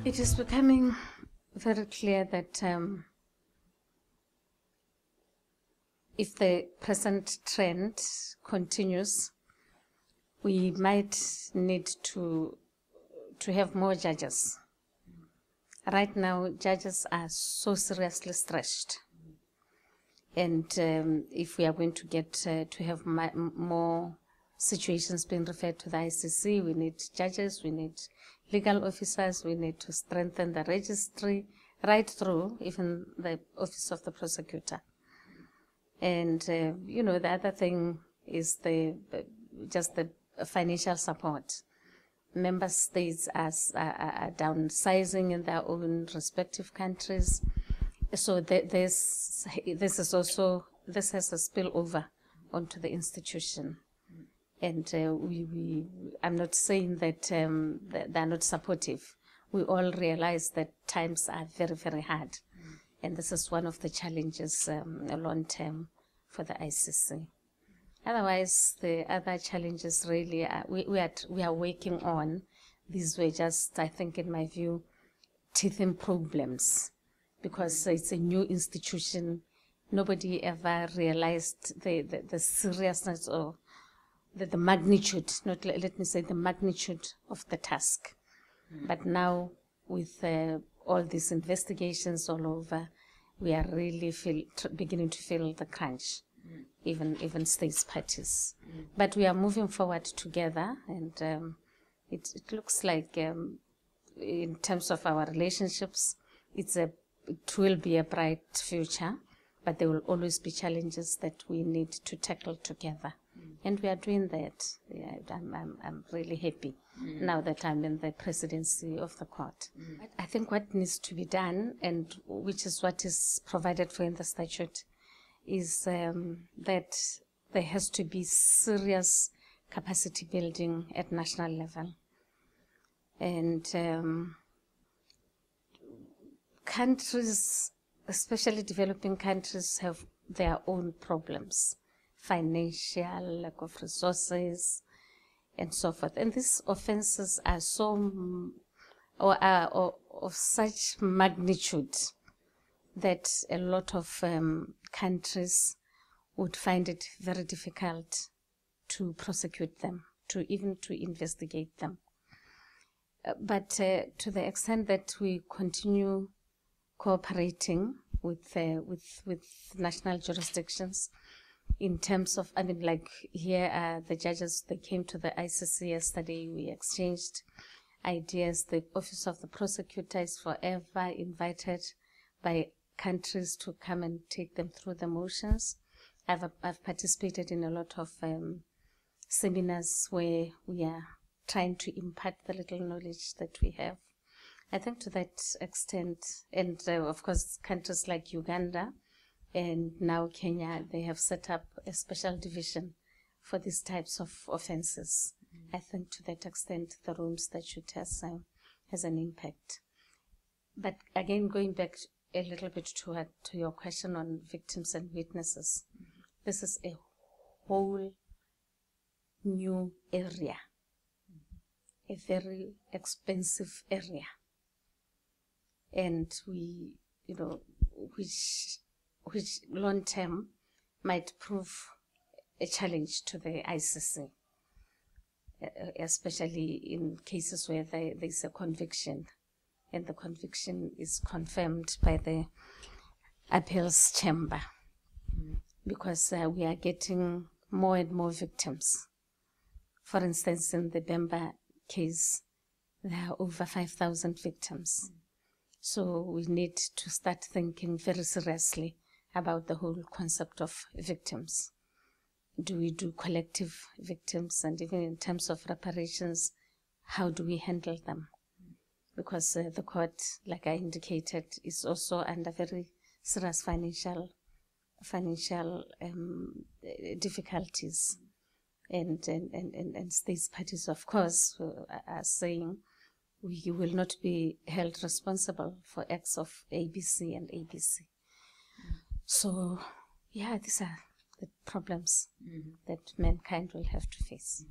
It is becoming very clear that if the present trend continues, we might need to have more judges. Right now, judges are so seriously stretched. And if we are going to get to have more situations being referred to the ICC, we need judges, we need legal officers, we need to strengthen the registry, right through even the office of the prosecutor. And, the other thing is just the financial support. Member states are downsizing in their own respective countries. So this has a spillover onto the institution. And I'm not saying that they're not supportive. We all realize that times are very, very hard. And this is one of the challenges long term for the ICC. Otherwise, the other challenges really we are working on. These were just, I think, in my view, teething problems, because it's a new institution. Nobody ever realized the seriousness or the magnitude, let me say the magnitude of the task. But now, with all these investigations all over, we are really beginning to feel the crunch. Even states parties. But we are moving forward together, and it looks like in terms of our relationships, it will be a bright future, but there will always be challenges that we need to tackle together. And we are doing that. Yeah, I'm really happy now that I'm in the presidency of the court. I think what needs to be done, and which is what is provided for in the statute, is that there has to be serious capacity building at national level. And countries, especially developing countries, have their own problems, financial, lack of resources, and so forth. And these offenses are of such magnitude that a lot of countries would find it very difficult to prosecute them, to investigate them. But to the extent that we continue cooperating with national jurisdictions, in terms of, like here, the judges, they came to the ICC yesterday, we exchanged ideas. The Office of the Prosecutor is forever invited by countries to come and take them through the motions. I've participated in a lot of seminars where we are trying to impart the little knowledge that we have. I think to that extent, and of course countries like Uganda and now Kenya, they have set up a special division for these types of offenses. I think to that extent the Rome Statute has an impact. But again, going back a little bit to your question on victims and witnesses, this is a whole new area, a very expensive area, and which long term might prove a challenge to the ICC, especially in cases where there's a conviction, and the conviction is confirmed by the appeals chamber, because we are getting more and more victims. For instance, in the Bemba case, there are over 5,000 victims. So we need to start thinking very seriously about the whole concept of victims. Do we do collective victims? And even in terms of reparations, how do we handle them? Because the court, like I indicated, is also under very serious financial difficulties. And states parties, of course, are saying we will not be held responsible for acts of ABC and ABC. So, yeah, these are problems that mankind will have to face.